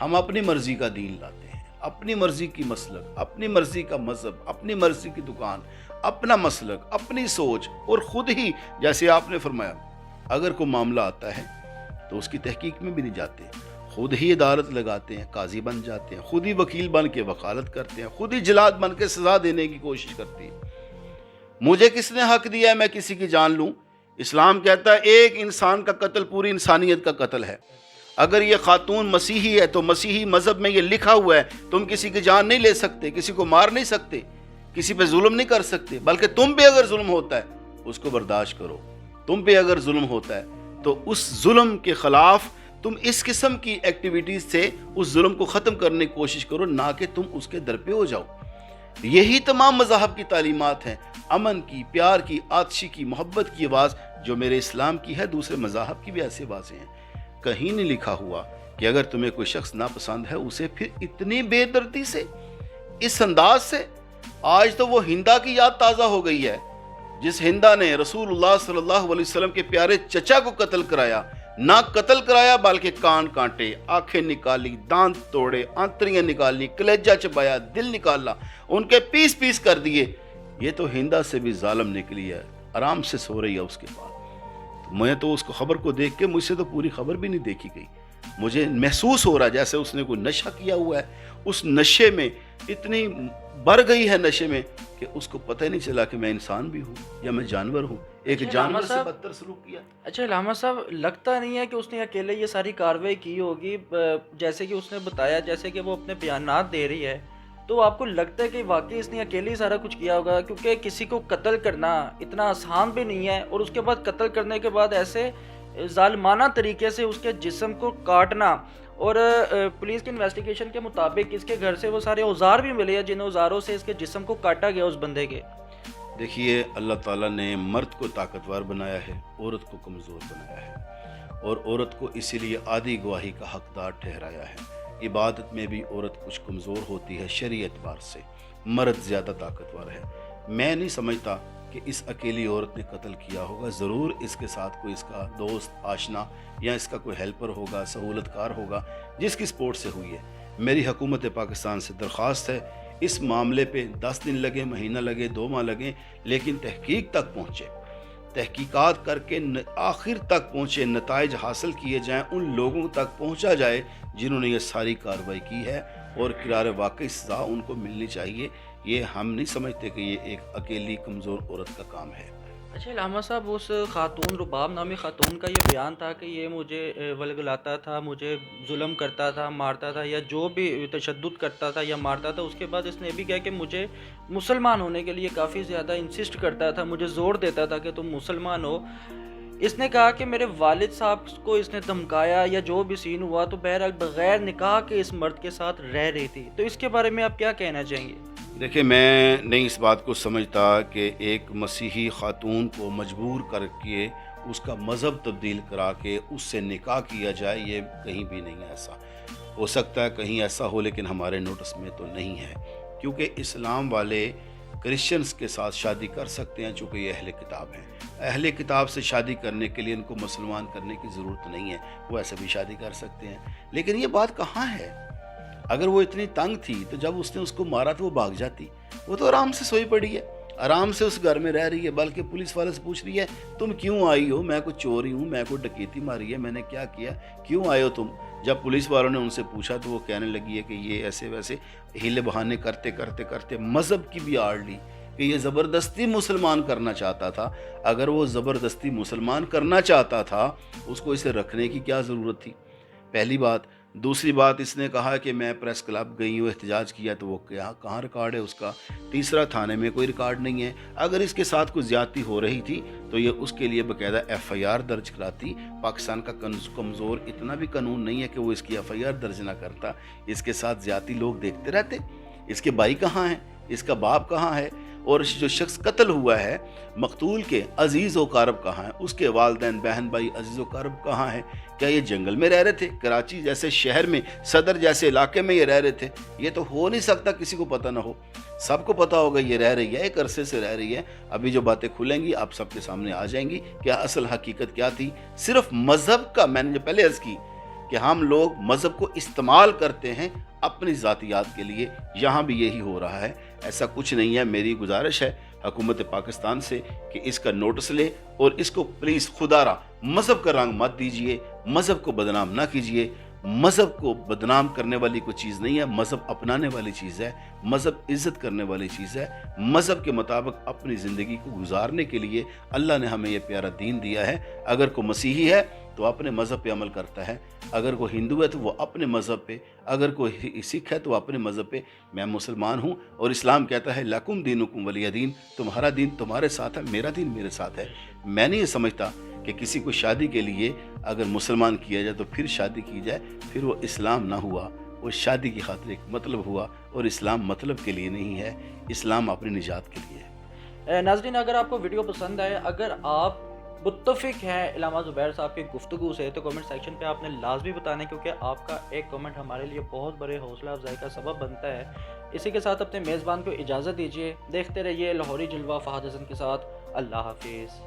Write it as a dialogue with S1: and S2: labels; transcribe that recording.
S1: ہم اپنی مرضی کا دین لاتے ہیں، اپنی مرضی کی مسلک، اپنی مرضی کا مذہب، اپنی مرضی کی دکان، اپنا مسلک، اپنی سوچ، اور خود ہی جیسے آپ نے فرمایا اگر کوئی معاملہ آتا ہے تو اس کی تحقیق میں بھی نہیں جاتے، خود ہی عدالت لگاتے ہیں، قاضی بن جاتے ہیں، خود ہی وکیل بن کے وکالت کرتے ہیں، خود ہی جلاد بن کے سزا دینے کی کوشش کرتے ہیں۔ مجھے کس نے حق دیا ہے میں کسی کی جان لوں؟ اسلام کہتا ہے ایک انسان کا قتل پوری انسانیت کا قتل ہے۔ اگر یہ خاتون مسیحی ہے تو مسیحی مذہب میں یہ لکھا ہوا ہے تم کسی کی جان نہیں لے سکتے، کسی کو مار نہیں سکتے، کسی پہ ظلم نہیں کر سکتے، بلکہ تم پہ اگر ظلم ہوتا ہے اس کو برداشت کرو۔ تم پہ اگر ظلم ہوتا ہے تو اس ظلم کے خلاف تم اس قسم کی ایکٹیویٹیز سے اس ظلم کو ختم کرنے کی کوشش کرو، نہ کہ تم اس کے در پہ ہو جاؤ۔ یہی تمام مذاہب کی تعلیمات ہیں، امن کی، پیار کی، آتشی کی، محبت کی آواز جو میرے اسلام کی ہے، دوسرے مذاہب کی بھی ایسے آوازیں ہیں۔ کہیں نہیں لکھا ہوا کہ اگر تمہیں کوئی شخص ناپسند ہے اسے پھر اتنی بے دردی سے، اس انداز سے۔ آج تو وہ ہندا کی یاد تازہ ہو گئی ہے جس ہندا نے رسول اللہ صلی اللہ علیہ وسلم کے پیارے چچا کو قتل کرایا، نہ قتل کرایا بلکہ کان کانٹے، آنکھیں نکالی، دانت توڑے، آنتریاں نکالی، کلیجہ چبایا، دل نکالا، ان کے پیس پیس کر دیے۔ یہ تو ہندا سے بھی ظالم نکلی ہے، آرام سے سو رہی ہے اس کے بعد۔ میں تو اس کو خبر کو دیکھ کے مجھ سے تو پوری خبر بھی نہیں دیکھی گئی، مجھے محسوس ہو رہا جیسے اس نے کوئی نشہ کیا ہوا ہے، اس نشے میں اتنی بڑھ گئی ہے نشے میں کہ اس کو پتہ ہی نہیں چلا کہ میں انسان بھی ہوں یا میں جانور ہوں، ایک جانور سے بدتر سلوک کیا۔
S2: اچھا علامہ صاحب، لگتا نہیں ہے کہ اس نے اکیلے یہ ساری کارروائی کی ہوگی؟ جیسے کہ اس نے بتایا، جیسے کہ وہ اپنے بیانات دے رہی ہے، تو آپ کو لگتا ہے کہ واقعی اس نے اکیلے ہی سارا کچھ کیا ہوگا؟ کیونکہ کسی کو قتل کرنا اتنا آسان بھی نہیں ہے، اور اس کے بعد قتل کرنے کے بعد ایسے ظالمانہ طریقے سے اس کے جسم کو کاٹنا، اور پولیس کی انویسٹیگیشن کے مطابق اس کے گھر سے وہ سارے اوزار بھی ملے ہیں جن اوزاروں سے اس کے جسم کو کاٹا گیا اس بندے کے۔
S1: دیکھیے، اللہ تعالیٰ نے مرد کو طاقتور بنایا ہے، عورت کو کمزور بنایا ہے، اور عورت کو اسی لیے آدھی گواہی کا حقدار ٹھہرایا ہے۔ عبادت میں بھی عورت کچھ کمزور ہوتی ہے شرعی اعتبار سے، مرد زیادہ طاقتور ہے۔ میں نہیں سمجھتا کہ اس اکیلی عورت نے قتل کیا ہوگا، ضرور اس کے ساتھ کوئی اس کا دوست، آشنا، یا اس کا کوئی ہیلپر ہوگا، سہولت کار ہوگا جس کی سپورٹ سے ہوئی ہے۔ میری حکومت پاکستان سے درخواست ہے اس معاملے پہ 10 دن لگے، مہینہ لگے، 2 ماہ لگیں، لیکن تحقیق تک پہنچے، تحقیقات کر کے آخر تک پہنچے، نتائج حاصل کیے جائیں، ان لوگوں تک پہنچا جائے جنہوں نے یہ ساری کارروائی کی ہے، اور قرار واقعی سزا ان کو ملنی چاہیے۔ یہ ہم نہیں سمجھتے کہ یہ ایک اکیلی کمزور عورت کا کام ہے۔
S2: اچھا علامہ صاحب، اس خاتون، رباب نامی خاتون کا یہ بیان تھا کہ یہ مجھے ولگلاتا تھا، مجھے ظلم کرتا تھا، مارتا تھا، یا جو بھی تشدد کرتا تھا یا مارتا تھا۔ اس کے بعد اس نے یہ بھی کہا کہ مجھے مسلمان ہونے کے لیے کافی زیادہ انسسٹ کرتا تھا، مجھے زور دیتا تھا کہ تم مسلمان ہو۔ اس نے کہا کہ میرے والد صاحب کو اس نے دھمکایا یا جو بھی سین ہوا، تو بہرحال بغیر نکاح کے اس مرد کے ساتھ رہ رہی تھی۔ تو اس کے بارے میں آپ کیا کہنا چاہیں گے؟
S1: دیکھیں، میں نہیں اس بات کو سمجھتا کہ ایک مسیحی خاتون کو مجبور کر کے اس کا مذہب تبدیل کرا کے اس سے نکاح کیا جائے، یہ کہیں بھی نہیں ہے ایسا۔ ہو سکتا ہے کہیں ایسا ہو، لیکن ہمارے نوٹس میں تو نہیں ہے، کیونکہ اسلام والے کرسچنز کے ساتھ شادی کر سکتے ہیں چونکہ یہ اہل کتاب ہیں۔ اہل کتاب سے شادی کرنے کے لیے ان کو مسلمان کرنے کی ضرورت نہیں ہے، وہ ایسے بھی شادی کر سکتے ہیں۔ لیکن یہ بات کہاں ہے؟ اگر وہ اتنی تنگ تھی تو جب اس نے اس کو مارا تو وہ بھاگ جاتی، وہ تو آرام سے سوئی پڑی ہے، آرام سے اس گھر میں رہ رہی ہے، بلکہ پولیس والے سے پوچھ رہی ہے تم کیوں آئی ہو؟ میں کوئی چوری ہوں، میں کوئی ڈکیتی ماری ہے، میں نے کیا کیا، کیوں آئے ہو تم؟ جب پولیس والوں نے ان سے پوچھا تو وہ کہنے لگی ہے کہ یہ ایسے ویسے ہیلے بہانے کرتے کرتے کرتے مذہب کی بھی آڑ لی کہ یہ زبردستی مسلمان کرنا چاہتا تھا۔ اگر وہ زبردستی مسلمان کرنا چاہتا تھا اس کو اسے رکھنے کی کیا ضرورت تھی؟ پہلی بات۔ دوسری بات، اس نے کہا کہ میں پریس کلب گئی ہوں، احتجاج کیا، تو وہ کہاں ریکارڈ ہے اس کا؟ تیسرا، تھانے میں کوئی ریکارڈ نہیں ہے۔ اگر اس کے ساتھ کوئی زیادتی ہو رہی تھی تو یہ اس کے لیے باقاعدہ ایف آئی آر درج کراتی۔ پاکستان کا کمزور اتنا بھی قانون نہیں ہے کہ وہ اس کی ایف آئی آر درج نہ کرتا۔ اس کے ساتھ زیادتی لوگ دیکھتے رہتے، اس کے بھائی کہاں ہیں، اس کا باپ کہاں ہے، اور جو شخص قتل ہوا ہے مقتول کے عزیز و قارب کہاں ہیں، اس کے والدین، بہن بھائی، عزیز و قارب کہاں ہیں؟ کیا یہ جنگل میں رہ رہے تھے؟ کراچی جیسے شہر میں، صدر جیسے علاقے میں یہ رہ رہے تھے؟ یہ تو ہو نہیں سکتا کسی کو پتہ نہ ہو، سب کو پتہ ہوگا یہ رہ رہی ہے، ایک عرصے سے رہ رہی ہے۔ ابھی جو باتیں کھلیں گی آپ سب کے سامنے آ جائیں گی کہ اصل حقیقت کیا تھی۔ صرف مذہب کا، میں نے جو پہلے عرض کی، کہ ہم لوگ مذہب کو استعمال کرتے ہیں اپنی ذاتیات کے لیے. یہاں بھی یہی ہو رہا ہے. ایسا کچھ نہیں ہے. میری گزارش ہے حکومت پاکستان سے کہ اس کا نوٹس لے اور اس کو پلیز خدا را مذہب کا رنگ مت دیجئے، مذہب کو بدنام نہ کیجئے. مذہب کو بدنام کرنے والی کوئی چیز نہیں ہے. مذہب اپنانے والی چیز ہے. مذہب عزت کرنے والی چیز ہے. مذہب کے مطابق اپنی زندگی کو گزارنے کے لیے اللہ نے ہمیں یہ پیارا دین دیا ہے. اگر کوئی مسیحی ہے تو اپنے مذہب پہ عمل کرتا ہے، اگر کوئی ہندو ہے تو وہ اپنے مذہب پہ، اگر کوئی سکھ ہے تو وہ اپنے مذہب پہ. میں مسلمان ہوں اور اسلام کہتا ہے لکم دینکم ولی دین، تمہارا دین تمہارے ساتھ ہے، میرا دین میرے ساتھ ہے. میں نہیں یہ سمجھتا کہ کسی کو شادی کے لیے اگر مسلمان کیا جائے تو پھر شادی کی جائے، پھر وہ اسلام نہ ہوا. وہ شادی کی خاطر ایک مطلب ہوا، اور اسلام مطلب کے لیے نہیں ہے، اسلام اپنی نجات کے لیے ہے.
S2: ناظرین، اگر آپ کو ویڈیو پسند آئے، اگر آپ متفق ہیں علامہ زبیر صاحب کی گفتگو سے، تو کمنٹ سیکشن پہ آپ نے لازمی بتانا ہے، کیونکہ آپ کا ایک کمنٹ ہمارے لیے بہت بڑے حوصلہ افزائی کا سبب بنتا ہے. اسی کے ساتھ اپنے میزبان کو اجازت دیجیے. دیکھتے رہیے لاہوری جلوہ فہد حسن کے ساتھ. اللہ حافظ.